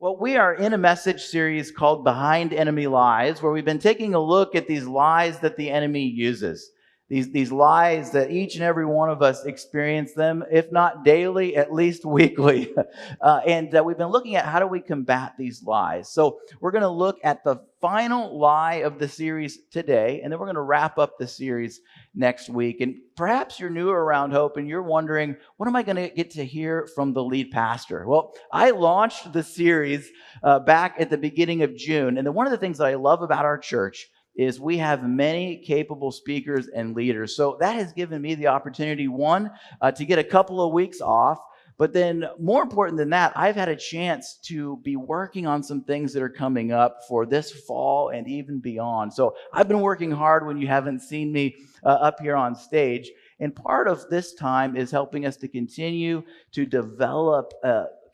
Well, we are in a message series called Behind Enemy Lies, where we've been taking a look at these lies that the enemy uses. These lies that each and every one of us experience them, if not daily, at least weekly. And we've been looking at how do we combat these lies. So we're going to look at the final lie of the series today, and then we're going to wrap up the series next week. And perhaps you're new around Hope and you're wondering, what am I going to get to hear from the lead pastor? Well, I launched the series back at the beginning of June. And one of the things that I love about our church is we have many capable speakers and leaders. So that has given me the opportunity, one, to get a couple of weeks off. But then more important than that, I've had a chance to be working on some things that are coming up for this fall and even beyond. So I've been working hard when you haven't seen me up here on stage. And part of this time is helping us to continue to develop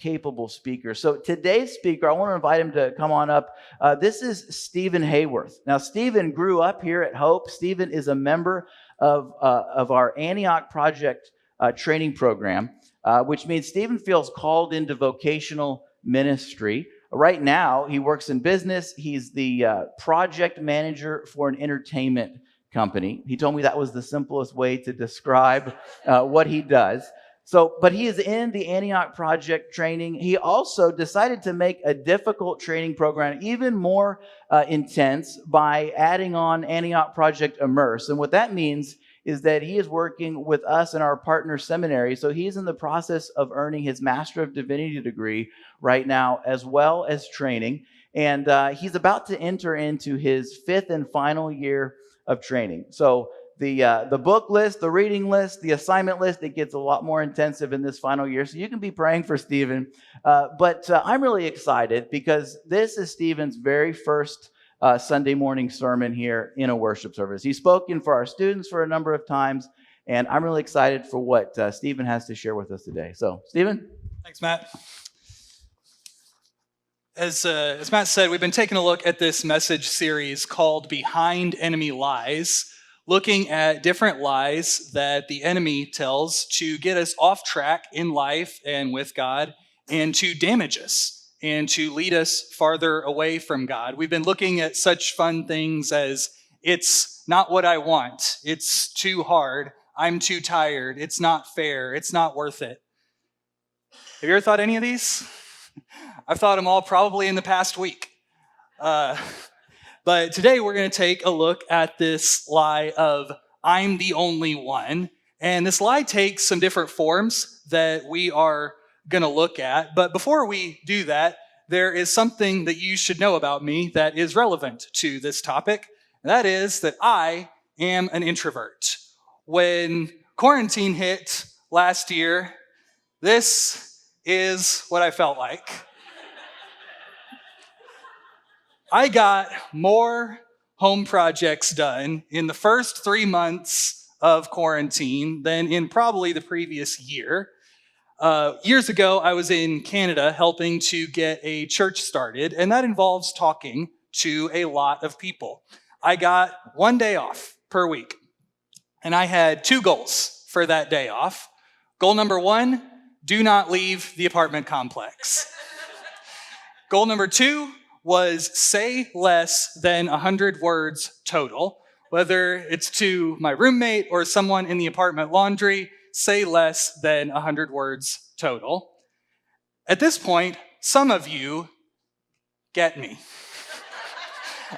capable speakers. So today's speaker, I want to invite him to come on up. This is Stephen Hayworth. Now, Stephen grew up here at Hope. Stephen is a member of our Antioch Project training program, which means Stephen feels called into vocational ministry. Right now, he works in business. He's the project manager for an entertainment company. He told me that was the simplest way to describe what he does. But he is in the Antioch Project training. He also decided to make a difficult training program even more intense by adding on Antioch Project Immerse. And what that means is that he is working with us in our partner seminary. So he's in the process of earning his Master of Divinity degree right now, as well as training. And he's about to enter into his 5th and final year of training. So the book list, the reading list, the assignment list, it gets a lot more intensive in this final year. So you can be praying for Stephen. But I'm really excited because this is Stephen's very first Sunday morning sermon here in a worship service. He's spoken for our students for a number of times, and I'm really excited for what Stephen has to share with us today. So, Stephen? Thanks, Matt. As Matt said, we've been taking a look at this message series called Behind Enemy Lies, looking at different lies that the enemy tells to get us off track in life and with God, and to damage us and to lead us farther away from God. We've been looking at such fun things as, it's not what I want, it's too hard, I'm too tired, it's not fair, it's not worth it. Have you ever thought any of these? I've thought them all probably in the past week. But today we're going to take a look at this lie of, I'm the only one. And this lie takes some different forms that we are going to look at. But before we do that, there is something that you should know about me that is relevant to this topic. And that is that I am an introvert. When quarantine hit last year, this is what I felt like. I got more home projects done in the first 3 months of quarantine than in probably the previous year. Years ago, I was in Canada helping to get a church started, and that involves talking to a lot of people. I got 1 day off per week, and I had 2 goals for that day off. Goal number 1, do not leave the apartment complex. Goal number 2 was say less than 100 words total. Whether it's to my roommate or someone in the apartment laundry, say less than 100 words total. At this point, some of you get me.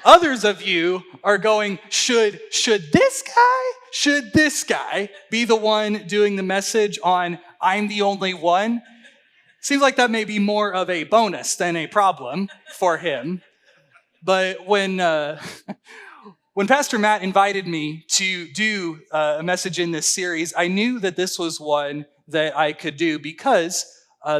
Others of you are going, should this guy be the one doing the message on I'm the only one? Seems like that may be more of a bonus than a problem for him. But when Pastor Matt invited me to do a message in this series, I knew that this was one that I could do because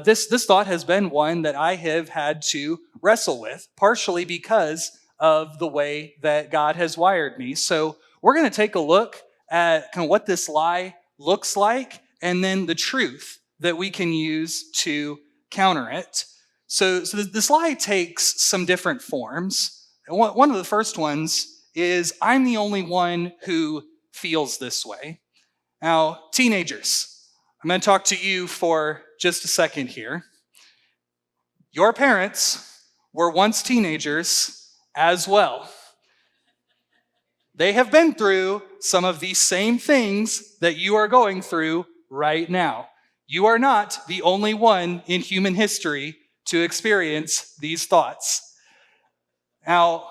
this thought has been one that I have had to wrestle with, partially because of the way that God has wired me. So we're going to take a look at kind of what this lie looks like, and then the truth that we can use to counter it. So this lie takes some different forms. One of the first ones is, I'm the only one who feels this way. Now, teenagers, I'm going to talk to you for just a second here. Your parents were once teenagers as well. They have been through some of these same things that you are going through right now. You are not the only one in human history to experience these thoughts. Now,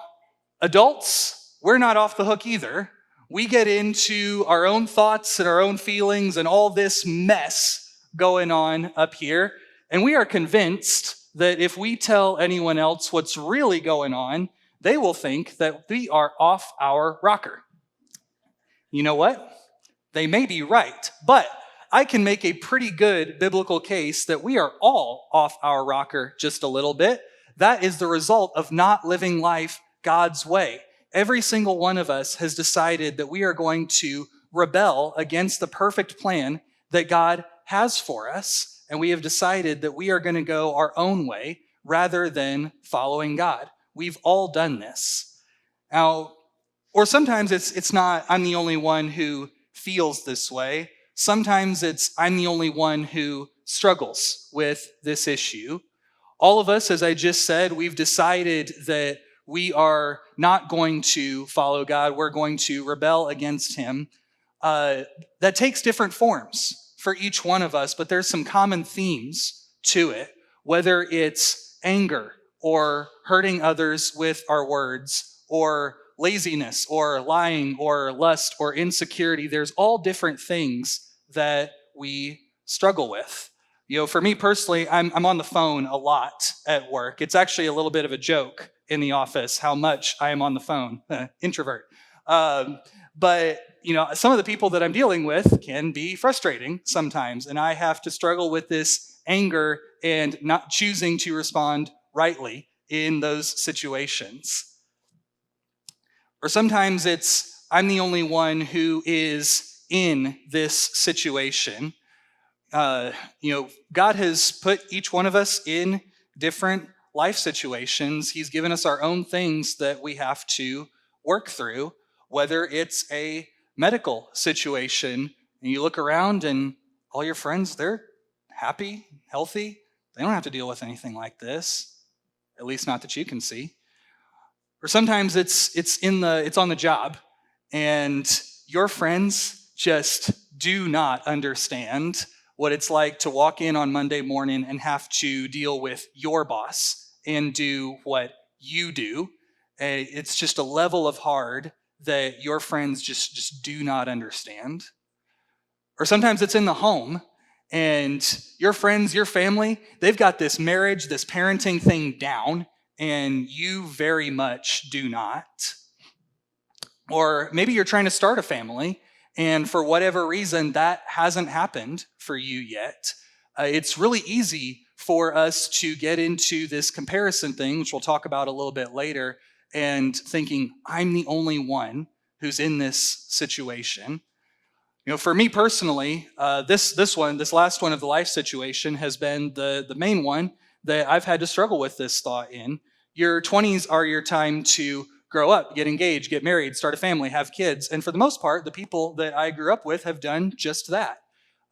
adults, we're not off the hook either. We get into our own thoughts and our own feelings and all this mess going on up here, and we are convinced that if we tell anyone else what's really going on, they will think that we are off our rocker. You know what? They may be right, but I can make a pretty good biblical case that we are all off our rocker just a little bit. That is the result of not living life God's way. Every single one of us has decided that we are going to rebel against the perfect plan that God has for us, and we have decided that we are going to go our own way rather than following God. We've all done this. Now, or sometimes it's not, I'm the only one who feels this way. Sometimes it's, I'm the only one who struggles with this issue. All of us, as I just said, we've decided that we are not going to follow God. We're going to rebel against him. That takes different forms for each one of us, but there's some common themes to it, whether it's anger or hurting others with our words, or laziness, or lying, or lust, or insecurity. There's all different things that we struggle with. You know, for me personally, I'm on the phone a lot at work. It's actually a little bit of a joke in the office how much I am on the phone. Introvert. But, you know, some of the people that I'm dealing with can be frustrating sometimes, and I have to struggle with this anger and not choosing to respond rightly in those situations. Or sometimes it's, I'm the only one who is in this situation. God has put each one of us in different life situations. He's given us our own things that we have to work through, whether it's a medical situation, and you look around and all your friends, they're happy, healthy. They don't have to deal with anything like this. At least not that you can see. Or sometimes it's on the job, and your friends just do not understand what it's like to walk in on Monday morning and have to deal with your boss and do what you do. It's just a level of hard that your friends just do not understand. Or sometimes it's in the home, and your friends, your family, they've got this marriage, this parenting thing down, and you very much do not. Or maybe you're trying to start a family, and for whatever reason, that hasn't happened for you yet. It's really easy for us to get into this comparison thing, which we'll talk about a little bit later, and thinking, I'm the only one who's in this situation. You know, for me personally, this last one of the life situation has been the main one that I've had to struggle with this thought in. Your 20s are your time to grow up, get engaged, get married, start a family, have kids. And for the most part, the people that I grew up with have done just that.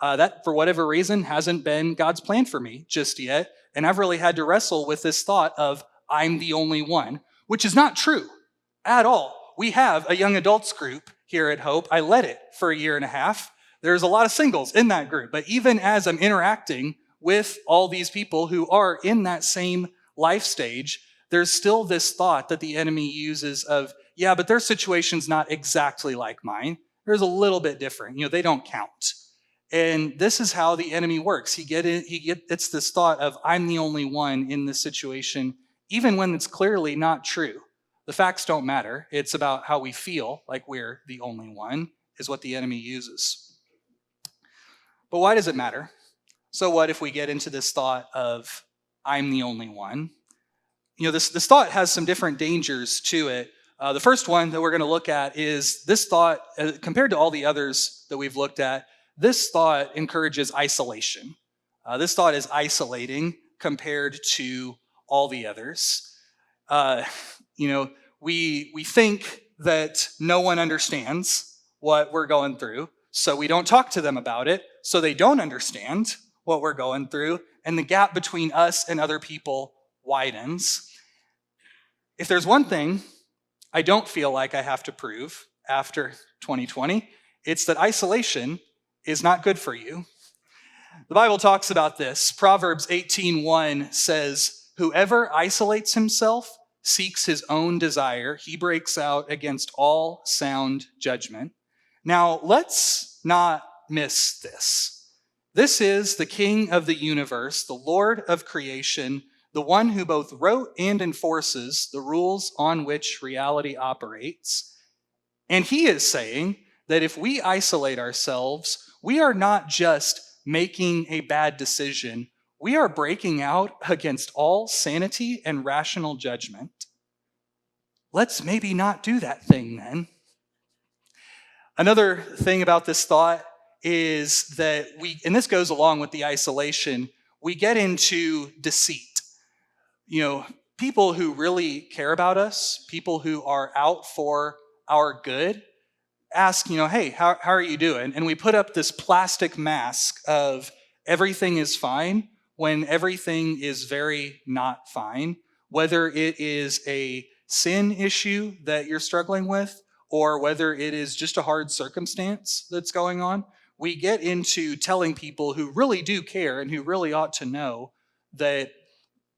That, for whatever reason, hasn't been God's plan for me just yet. And I've really had to wrestle with this thought of, I'm the only one, which is not true at all. We have a young adults group here at Hope. I led it for a year and a half. There's a lot of singles in that group. But even as I'm interacting with all these people who are in that same life stage, there's still this thought that the enemy uses of, yeah, but their situation's not exactly like mine. There's a little bit different. You know, they don't count. And this is how the enemy works. It's this thought of, I'm the only one in this situation, even when it's clearly not true. The facts don't matter. It's about how we feel like we're the only one is what the enemy uses. But why does it matter? So what if we get into this thought of, I'm the only one? You know, this thought has some different dangers to it. The first one that we're going to look at is this thought, compared to all the others that we've looked at, this thought encourages isolation. This thought is isolating compared to all the others. We think that no one understands what we're going through, so we don't talk to them about it, so they don't understand what we're going through, and the gap between us and other people widens. If there's one thing I don't feel like I have to prove after 2020, it's that isolation is not good for you. The Bible talks about this. Proverbs 18:1 says, "Whoever isolates himself seeks his own desire. He breaks out against all sound judgment." Now, let's not miss this. This is the King of the universe, the Lord of creation, the one who both wrote and enforces the rules on which reality operates. And he is saying that if we isolate ourselves, we are not just making a bad decision, we are breaking out against all sanity and rational judgment. Let's maybe not do that thing then. Another thing about this thought is that and this goes along with the isolation, we get into deceit. People who really care about us, people who are out for our good, ask, hey, how are you doing? And we put up this plastic mask of everything is fine when everything is very not fine, whether it is a sin issue that you're struggling with or whether it is just a hard circumstance that's going on. We get into telling people who really do care and who really ought to know that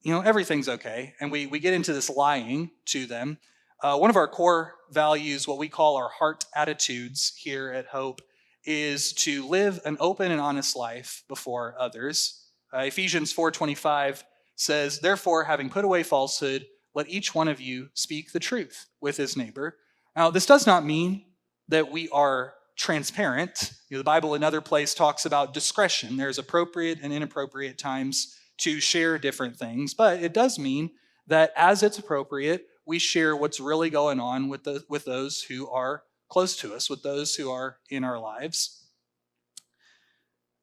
everything's okay. And we get into this lying to them. One of our core values, what we call our heart attitudes here at Hope, is to live an open and honest life before others. Ephesians 4:25 says, "Therefore, having put away falsehood, let each one of you speak the truth with his neighbor." Now, this does not mean that we are transparent. The Bible in another place talks about discretion. There's appropriate and inappropriate times to share different things, but it does mean that as it's appropriate, we share what's really going on with those who are close to us, with those who are in our lives.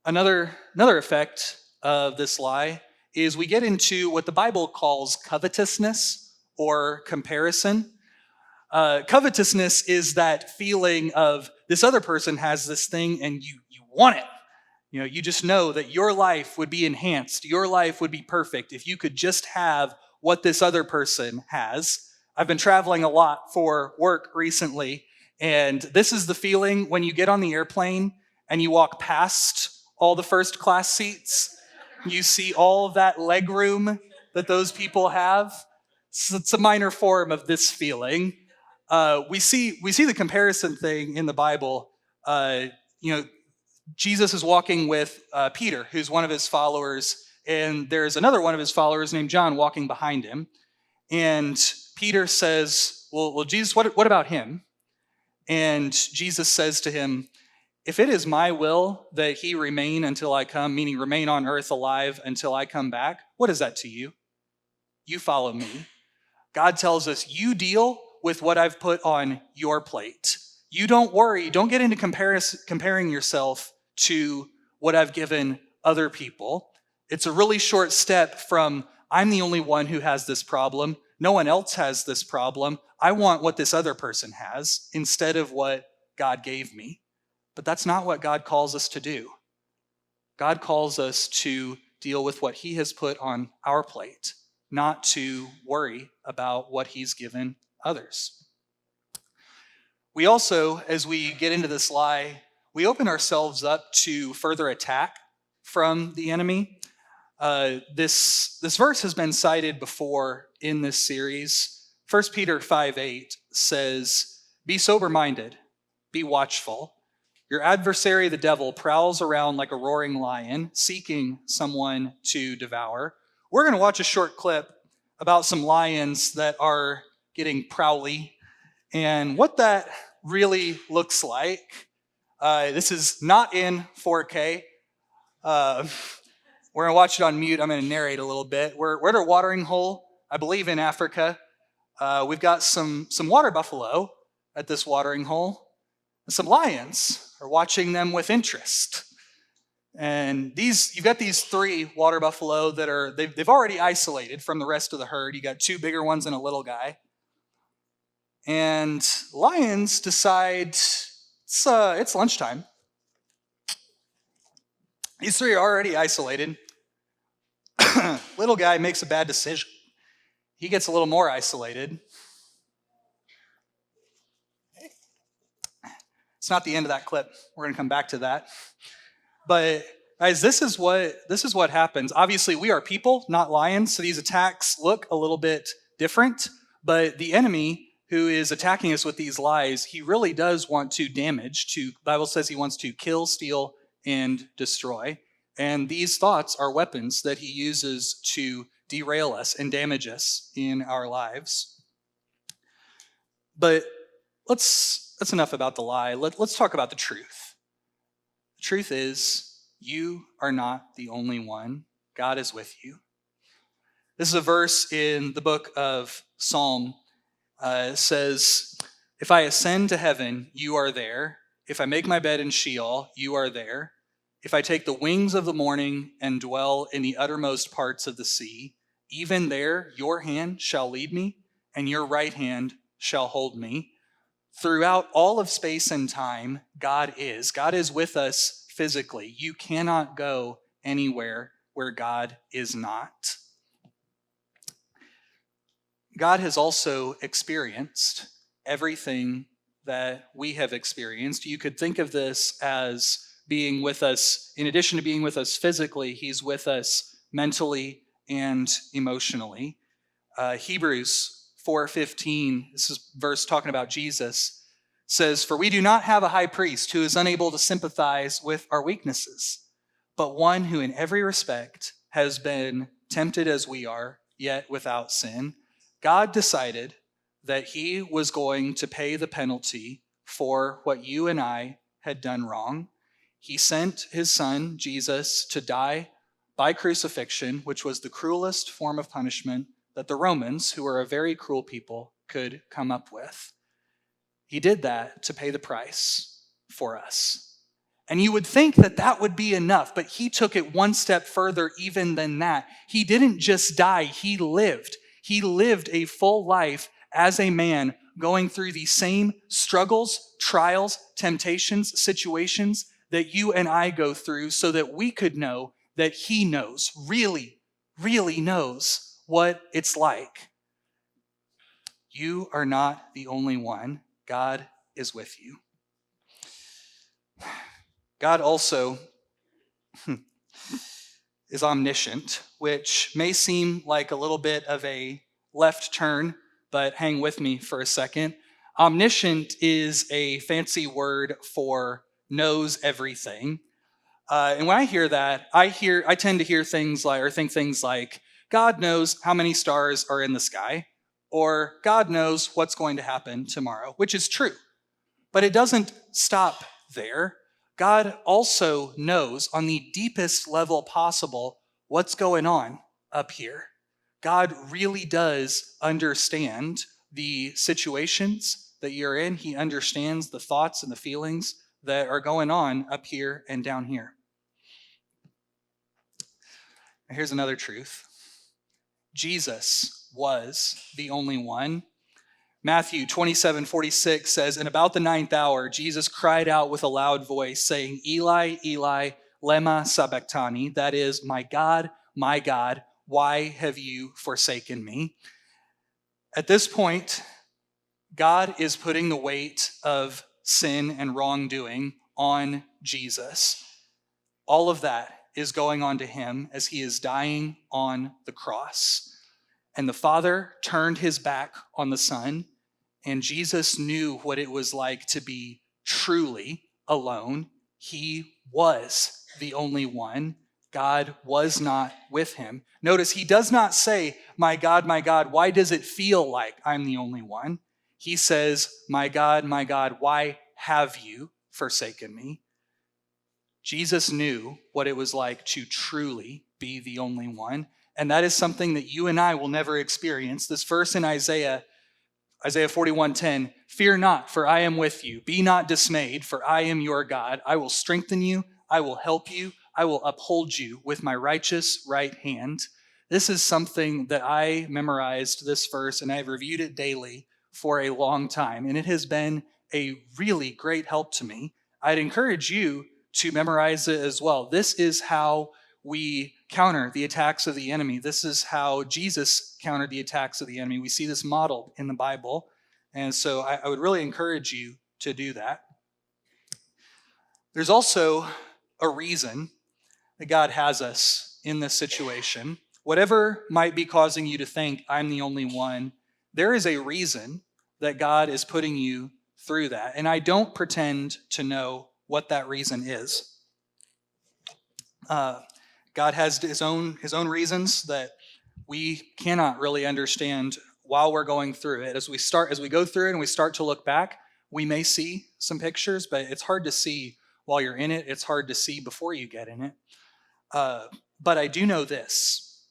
Another effect of this lie is we get into what the Bible calls covetousness or comparison. Covetousness is that feeling of this other person has this thing and you want it. You just know that your life would be enhanced, your life would be perfect if you could just have what this other person has. I've been traveling a lot for work recently, and this is the feeling when you get on the airplane and you walk past all the first class seats. You see all of that leg room that those people have. So it's a minor form of this feeling. We see the comparison thing in the Bible. Jesus is walking with Peter, who's one of his followers, and there's another one of his followers named John walking behind him. And Peter says, well, Jesus, what about him? And Jesus says to him, if it is my will that he remain until I come, meaning remain on earth alive until I come back, what is that to you? You follow me. God tells us, you deal with what I've put on your plate. You don't worry. Don't get into comparing yourself to what I've given other people. It's a really short step from, I'm the only one who has this problem. No one else has this problem. I want what this other person has instead of what God gave me. But that's not what God calls us to do. God calls us to deal with what he has put on our plate, not to worry about what he's given others. We also, as we get into this lie, we open ourselves up to further attack from the enemy. This verse has been cited before in this series. 1 Peter 5:8 says, "Be sober-minded, be watchful. Your adversary, the devil, prowls around like a roaring lion, seeking someone to devour." We're going to watch a short clip about some lions that are getting prowly and what that really looks like. This is not in 4K. We're going to watch it on mute. I'm going to narrate a little bit. We're at a watering hole, I believe in Africa. We've got some water buffalo at this watering hole. And some lions are watching them with interest. And you've got these 3 water buffalo that they've already isolated from the rest of the herd. You got 2 bigger ones and a little guy. And lions decide it's lunchtime. These 3 are already isolated. Little guy makes a bad decision. he gets a little more isolated. It's not the end of that clip. We're going to come back to that. But guys, this is what happens. Obviously, we are people, not lions, so these attacks look a little bit different. But the enemy who is attacking us with these lies, he really does want to damage. The Bible says he wants to kill, steal, and destroy. And these thoughts are weapons that he uses to derail us and damage us in our lives. But that's enough about the lie. Let's talk about the truth. The truth is, you are not the only one. God is with you. This is a verse in the book of Psalm. It says, if I ascend to heaven, you are there. If I make my bed in Sheol, you are there. If I take the wings of the morning and dwell in the uttermost parts of the sea, even there your hand shall lead me, and your right hand shall hold me. Throughout all of space and time, God is. God is with us physically. You cannot go anywhere where God is not. God has also experienced everything that we have experienced. You could think of this as being with us, in addition to being with us physically, he's with us mentally and emotionally. Hebrews 4:15, this is verse talking about Jesus, says, for we do not have a high priest who is unable to sympathize with our weaknesses, but one who in every respect has been tempted as we are, yet without sin. God decided that he was going to pay the penalty for what you and I had done wrong. He sent his son, Jesus, to die by crucifixion, which was the cruelest form of punishment that the Romans, who were a very cruel people, could come up with. He did that to pay the price for us. And you would think that that would be enough, but he took it one step further even than that. He didn't just die, he lived. He lived a full life as a man, going through the same struggles, trials, temptations, situations that you and I go through, so that we could know that he knows, really, really knows what it's like. You are not the only one. God is with you. God also is omniscient, which may seem like a little bit of a left turn, but hang with me for a second. Omniscient is a fancy word for knows everything. And when I hear that, I tend to hear things like, or think things like, God knows how many stars are in the sky, or God knows what's going to happen tomorrow, which is true. But it doesn't stop there. God also knows on the deepest level possible what's going on up here. God really does understand the situations that you're in. He understands the thoughts and the feelings that are going on up here and down here. And here's another truth. Jesus was the only one. Matthew 27:46 says, and about the 9th hour, Jesus cried out with a loud voice, saying, Eli, Eli, lema sabachthani, that is, my God, why have you forsaken me? At this point, God is putting the weight of sin and wrongdoing on Jesus. All of that is going on to him as he is dying on the cross. And the Father turned his back on the Son, and Jesus knew what it was like to be truly alone. He was the only one. God was not with him. Notice he does not say, my God, why does it feel like I'm the only one? He says, my God, why have you forsaken me? Jesus knew what it was like to truly be the only one. And that is something that you and I will never experience. This verse in Isaiah 41:10, fear not, for I am with you. Be not dismayed, for I am your God. I will strengthen you. I will help you. I will uphold you with my righteous right hand. This is something that I memorized this verse, and I've reviewed it daily for a long time. And it has been a really great help to me. I'd encourage you to memorize it as well. This is how we counter the attacks of the enemy. This is how Jesus countered the attacks of the enemy. We see this modeled in the Bible. And so I would really encourage you to do that. There's also a reason that God has us in this situation. Whatever might be causing you to think, I'm the only one, there is a reason that God is putting you through that. And I don't pretend to know what that reason is. God has his own reasons that we cannot really understand while we're going through it. As we go through it and we start to look back, we may see some pictures, but it's hard to see while you're in it. It's hard to see before you get in it. But I do know this,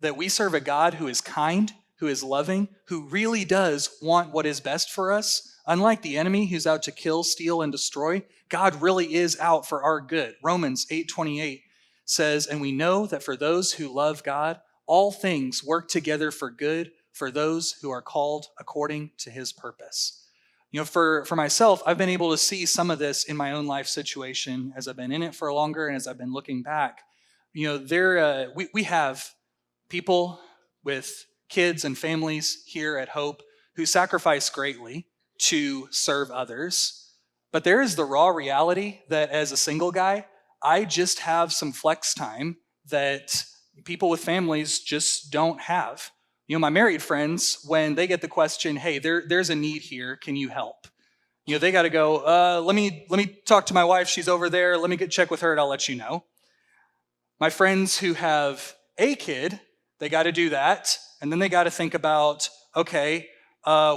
that we serve a God who is kind, who is loving, who really does want what is best for us. Unlike the enemy who's out to kill, steal, and destroy, God really is out for our good. Romans 8:28 says, and we know that for those who love God, all things work together for good for those who are called according to his purpose. For myself, I've been able to see some of this in my own life situation as I've been in it for longer and as I've been looking back. We have people with kids and families here at Hope who sacrifice greatly to serve others. But there is the raw reality that as a single guy, I just have some flex time that people with families just don't have. My married friends, when they get the question, hey, there's a need here, can you help? They got to go, let me talk to my wife, she's over there, let me check with her and I'll let you know. My friends who have a kid, they got to do that. And then they got to think about, okay,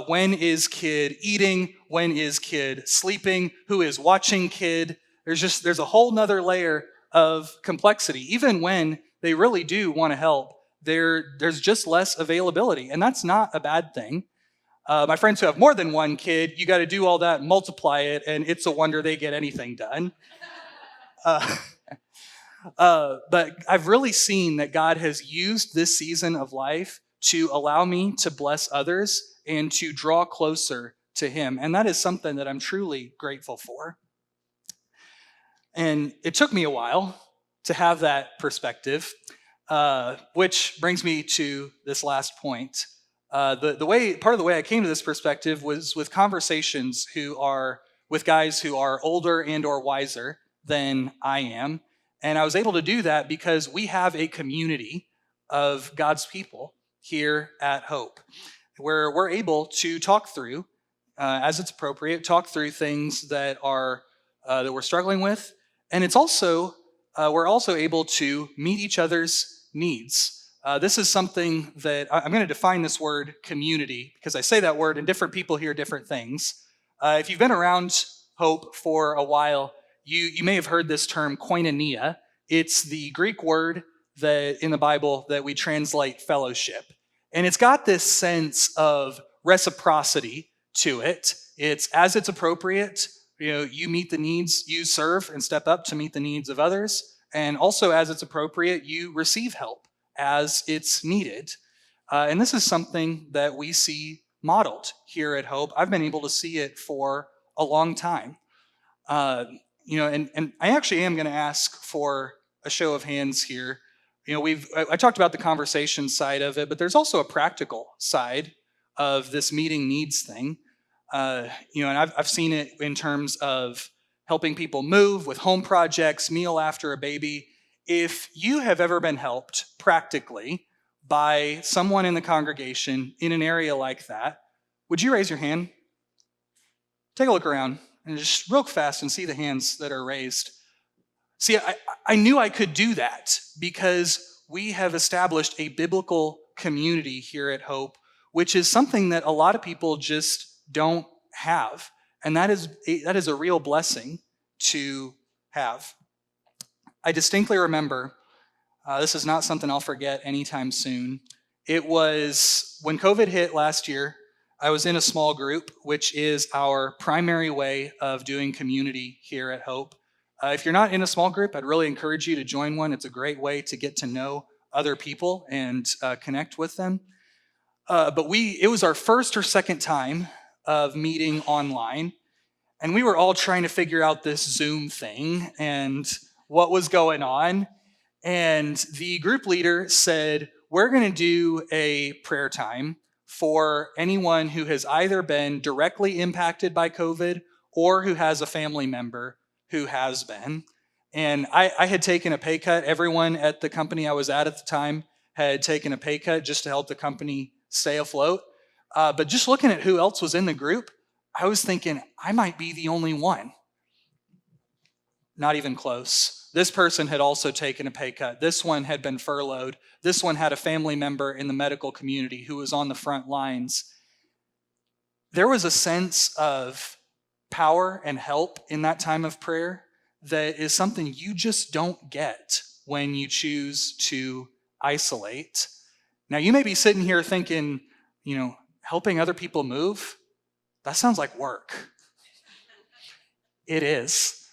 when is kid eating? When is kid sleeping? Who is watching kid? There's a whole nother layer of complexity. Even when they really do want to help, there's just less availability. And that's not a bad thing. My friends who have more than one kid, you got to do all that, multiply it, and it's a wonder they get anything done. But I've really seen that God has used this season of life to allow me to bless others and to draw closer to him. And that is something that I'm truly grateful for. And it took me a while to have that perspective, which brings me to this last point. Part of the way I came to this perspective was with conversations with guys who are older and or wiser than I am. And I was able to do that because we have a community of God's people here at Hope, where we're able to talk through, as it's appropriate, talk through things that we're struggling with. And it's also, we're also able to meet each other's needs. This is something that I'm going to define this word community because I say that word and different people hear different things. If you've been around Hope for a while, you may have heard this term Koinonia. It's the Greek word that in the Bible that we translate fellowship. And it's got this sense of reciprocity to it. It's as it's appropriate, you meet the needs, you serve and step up to meet the needs of others. And also as it's appropriate, you receive help as it's needed. And this is something that we see modeled here at Hope. I've been able to see it for a long time. And I actually am going to ask for a show of hands here. I talked about the conversation side of it, but there's also a practical side of this meeting needs thing. And I've seen it in terms of helping people move with home projects, meal after a baby. If you have ever been helped practically by someone in the congregation in an area like that, would you raise your hand? Take a look around and just real fast and see the hands that are raised. See, I knew I could do that because we have established a biblical community here at Hope, which is something that a lot of people just don't have. And that is a real blessing to have. I distinctly remember, this is not something I'll forget anytime soon. It was when COVID hit last year, I was in a small group, which is our primary way of doing community here at Hope. If you're not in a small group, I'd really encourage you to join one. It's a great way to get to know other people and connect with them. But it was our first or second time of meeting online, and we were all trying to figure out this Zoom thing and what was going on. And the group leader said, we're going to do a prayer time for anyone who has either been directly impacted by COVID or who has a family member who has been. And I had taken a pay cut. Everyone at the company I was at the time had taken a pay cut just to help the company stay afloat. But just looking at who else was in the group, I was thinking, I might be the only one. Not even close. This person had also taken a pay cut. This one had been furloughed. This one had a family member in the medical community who was on the front lines. There was a sense of power and help in that time of prayer that is something you just don't get when you choose to isolate. Now, you may be sitting here thinking, helping other people move, that sounds like work. It is.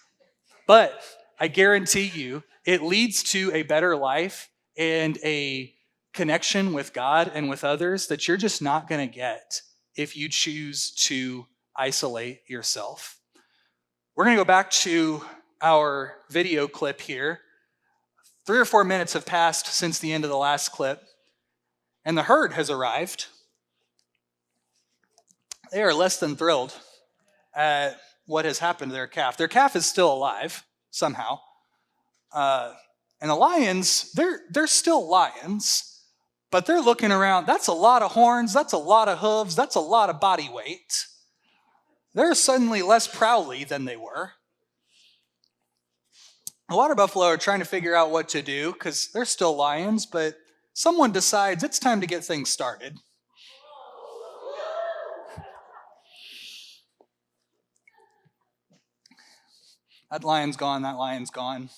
But I guarantee you, it leads to a better life and a connection with God and with others that you're just not going to get if you choose to isolate yourself. We're going to go back to our video clip here. 3 or 4 minutes have passed since the end of the last clip, and the herd has arrived. They are less than thrilled at what has happened to their calf. Their calf is still alive somehow. And the lions, they're still lions, but they're looking around. That's a lot of horns. That's a lot of hooves. That's a lot of body weight. They're suddenly less prowly than they were. The water buffalo are trying to figure out what to do because they're still lions, but someone decides it's time to get things started. That lion's gone, that lion's gone.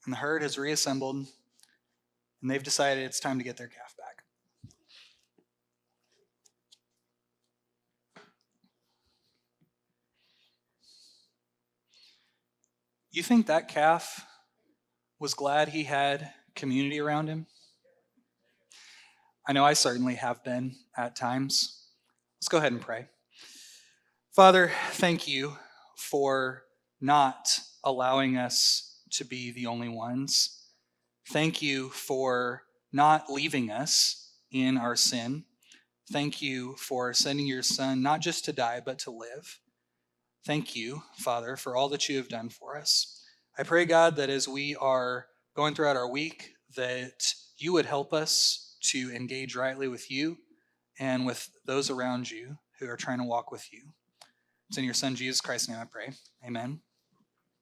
And the herd has reassembled, and they've decided it's time to get their calf back. You think that calf was glad he had community around him? I know I certainly have been at times. Let's go ahead and pray. Father, thank you for not allowing us to be the only ones. Thank you for not leaving us in our sin. Thank you for sending your Son not just to die, but to live. Thank you, Father, for all that you have done for us. I pray, God, that as we are going throughout our week, that you would help us to engage rightly with you and with those around you who are trying to walk with you. It's in your Son, Jesus Christ's name, I pray. Amen.